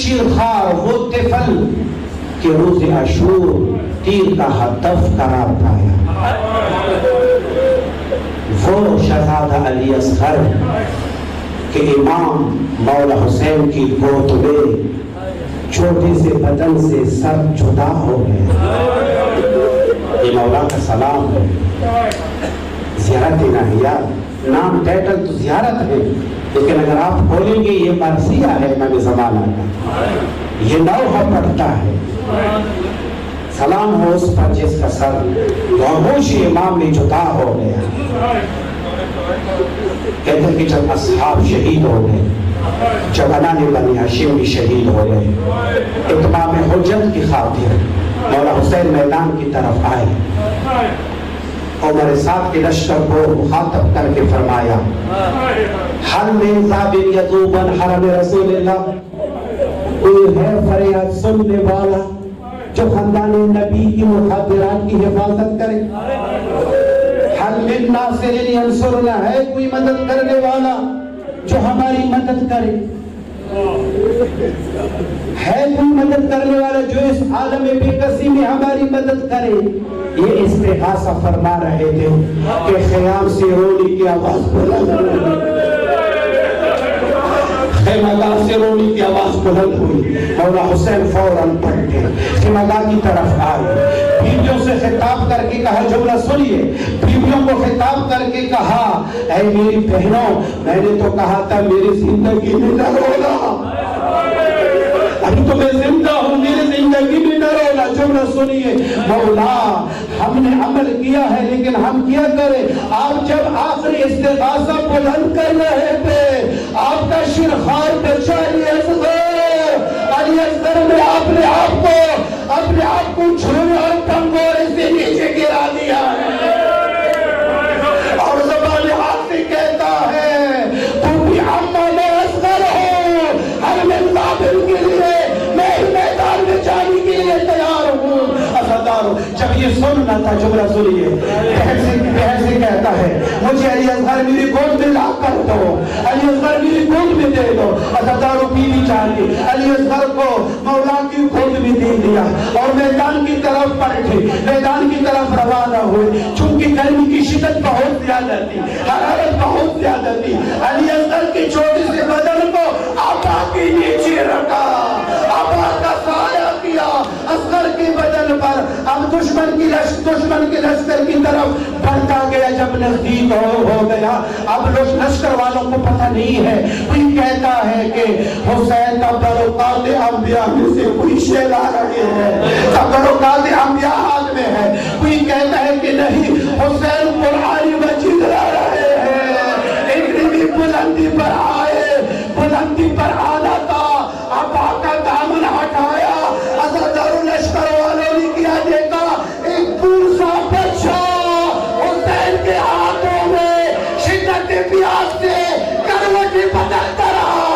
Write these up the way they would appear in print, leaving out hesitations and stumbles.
شیرخوار وہ طفل کہ روز عاشور تیر کا ہدف قرار پایا، وہ شہزادہ علی اصغر کہ امام مولا حسین کی گود میں چھوٹے سے بدن سے سر جدا ہو گیا۔ یہ مولا کا سلام ہے۔ زیارت الہیہ نام ٹائٹل تو زیارت ہے، لیکن اگر آپ کھولیں گے یہ مرثیہ ہے امام زمانہ کا، یہ لوحہ پڑھتا ہے۔ سلام ہو اس پر جس کا سر خاموشی امام میں جدا ہو گیا۔ کہتے ہیں کہ جب اصحاب شہید ہو گئے، جب انان بنی ہاشم بھی شہید ہو گئے، اتمام حجت کی خاطر مولا حسین میدان کی طرف آئے، عمر سعد کے لشکر کو مخاطب کر کے فرمایا، حل من ذابن یذوبن حرم رسول اللہ، کوئی ہے فریاد سننے والا جو خاندان نبی کی مخابرات کی حفاظت کرے؟ حل من ناصر ینصرنا، ہے کوئی مدد کرنے والا جو ہماری مدد کرے؟ ہے کوئی مدد کرنے والا جو اس عالم بے کسی میں ہماری مدد کرے؟ یہ استغاثہ فرما رہے تھے کہ خیام سے رونے کی آواز بلند ہوئی، خیمگاہ سے رونے کی آواز بلند ہوئی۔ مولا حسین فوراً پلٹے، خیمگاہ کی طرف آئے، بیویوں سے خطاب کر کے کہا، جملہ سنیے، بیویوں کو خطاب کر کے کہا، اے میری بہنوں، میں نے تو کہا تھا میری زندگی میں نہ رونا، ابھی تو میں زندہ ہوں، میری زندگی میں نہ رونا۔ جملہ سنیے، مولا ہم نے عمل کیا ہے لیکن ہم کیا کریں؟ آپ جب آخری استغاثہ بلند کر رہے تھے، آپ کا شیرخوار بچہ علی اصغر نے اپنے آپ کو چھوڑے اور ٹنگورے سے نیچے گرا دیا ہے، اور زبان حال سے کہتا ہے، تو بھی عمہ میں اصغر ہو، ہر من ذابن کے لیے میں میدان میں جانے کے لیے تیار ہوں۔ عزادارو، جب یہ سننا تھا، جملہ سنیے، بہن سے کہتا ہے، مجھے علی اصغر میری گود میں لا کر دو، علی اصغر میری گود میں دے دو۔ عزادارو بیوی چاہیے، علی اصغر کو مولا کی گود میں دے دیا اور میدان کی طرف پلٹے، میدان کی طرف روانہ ہوئے۔ چونکہ گرمی کی شدت بہت زیادہ تھی، حرارت بہت زیادہ تھی، علی اصغر کی چھوٹی سے بدن کو آبا کے نیچے رکھا، آبا کا سایہ کیا اصغر کے بدن پر۔ اب دشمن کے لشکر کی طرف بڑھتا گیا، جب نزدیک ہو گیا، اب لشکر والوں کو پتہ نہیں ہے، کوئی کہتا ہے کہ حسین کا بروقات انبیاء میں سے کوئی شعر آ رہے ہیں، بروقات انبیاء ہاتھ میں ہے، کوئی کہتا ہے کہ نہیں حسین قرآن مجید لا رہے ہیں۔ اتنی بلندی پر آئے، بلندی پر آنا تھا، آبا کا دامن ہٹایا، عزادارو لشکر والوں نے کیا دیکھا، ایک پورسا بچہ حسین کے ہاتھوں میں شدت پیاس سے کروٹی بدلتا رہا۔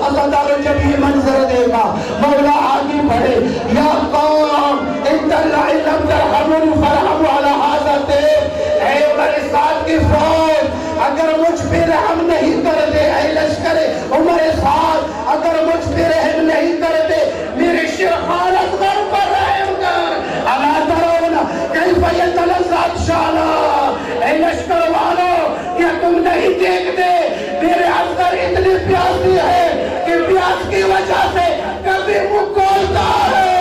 عزادارو جب یہ منظر دے گا، مولا آگے بڑھے، یا قوم ان اللہ لم ترحمون فرحموا علی ھذا الطیب، اے عمر سعد کی فوج، اگر مجھ پہ رحم نہیں کرتے، اے لشکر عمر سعد اگر مجھ پہ رحم نہیں کرتے، میرے شیرخوار اصغر پر رحم کر۔ الا ترون کیف یتلذذ عطشانا، اے لشکر والوں کیا تم نہیں دیکھتے میرے اصغر اتنے پیاسی ہے کہ پیاس کی وجہ سے کبھی منہ کھولتا ہے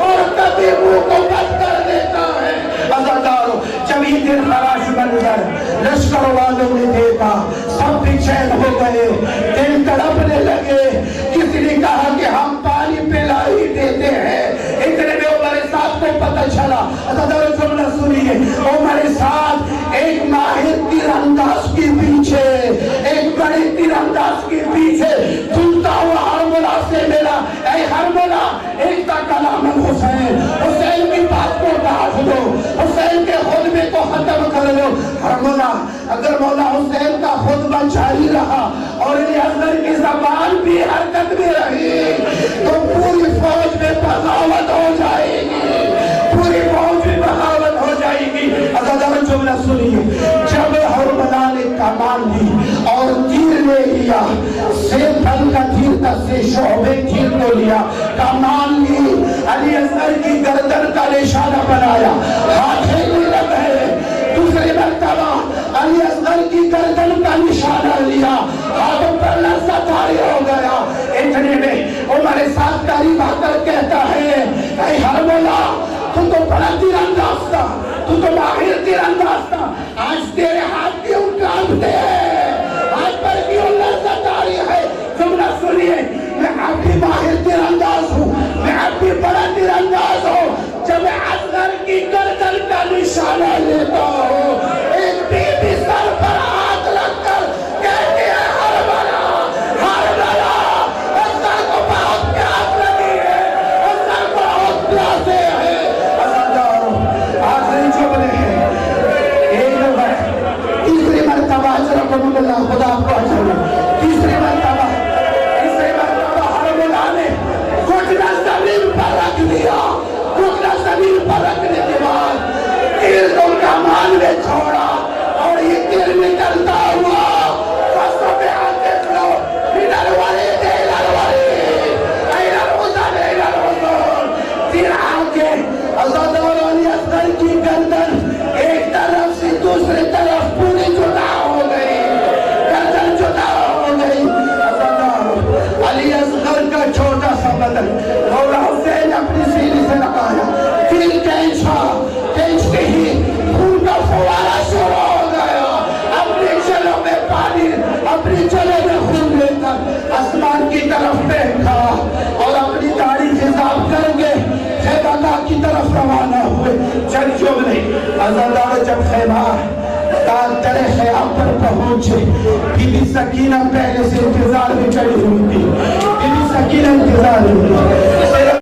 اور کبھی منہ کو بند کر دیتا ہے۔ عزادارو جب یہ دن خراش منظر لشکر والوں نے دیکھا، سب بے چین ہو گئے، دل تڑپنے لگے، کسی نے کہا کہ ہم پانی پلا ہی دیتے ہیں۔ اتنے میں عمر سعد کو پتہ چلا، عزادارو جملہ سنیے، عمر سعد ایک ماہر تیر انداز کے پیچھے، ایک بڑے تیر انداز کے پیچھے دھلتا ہوا ہرملہ سے ملا، اے ہرملہ ایک تا کلام حسین، حسین کی بات کو ڈاٹ دو، حسین کے خطبے کو ختم کر دو۔ ہرملہ اگر مولا حسین کا خطبہ جاری رہا اور علی اصغر کی زبان بھی حرکت میں رہی تو پوری فوج میں بغاوت ہو جائے گی، پوری فوج میں بغاوت ہو جائے گی۔ عزادارو جملہ سنیے، جب ہرملہ نے کمان لی اور تیر لے لیا، سیف کا تیر کا سے شعبے تیر کو لیا، کمان لی، علی اصغر کی گردن کا نشانہ بنایا، ہاتھیں بھی لگے، دوسری مرتبہ علی اصغر کی گردن کا نشانہ لیا، ہاتھوں پر لرزہ طاری ہو گیا۔ اتنے میں عمر سعد قریب آ کر کہتا ہے، اے حرملہ تو بڑا تیر انداز تھا، تو ماہر تیر انداز تھا، آج تیرے ہاتھ کیوں کانپتے ہیں، ہاتھ پر کیوں لرزہ طاری ہے؟ جملہ سنیے، میں اب بھی ماہر تیر انداز ہوں، میں اب بھی بڑا تیر انداز ہوں، جب میں اصغر کی گردن کا نشانہ لیتا ہوں، ایک بی بی سر پر ہاتھ رکھ کر کہتی ہے، حرملہ، حرملہ، اصغر کو بہت پیاس لگی ہے، اصغر کو بہت پیاسے ہے۔ آخری جملے ہیں، ایک نمبر، تیسری مرتبہ اجرکم اللہ، خدا آپ کو اجر دے، تیسری مرتبہ حرملہ نے گھٹنا زمین پر رکھ دیا، گھٹنا زمین پر رکھنے کے بعد تیر کو کمان میں چھوڑا اور یہ تیر نکلتا ہوا فصل پہ آتے لو من الورید الى الورید الى الحزن الى الحزن، تیر آگے حضرت علی اصغر کی گردن ایک طرف سے دوسری طرف پوری جدا ہو گئی، گردن جدا ہو گئی۔ حضرت علی اصغر کا چھوٹا سا بدن مولا حسین اپنی سینے سے لگایا، تیر کھینچتے ہی خون کا فوارہ شروع ہو گیا، اپنی جلوں میں پانی، اپنی جلوں میں خون لے کر آسمان کی طرف دیکھا اور اپنی تاریخ حساب کر کے خیبہ کی طرف روانہ ہوئے۔ چند جملے عزادار جب خیبہ ترے خیام پر پہنچے، بی بی سکینہ پہلے سے انتظار میں چڑی ہوئی تھی، بی بی سکینہ انتظار میں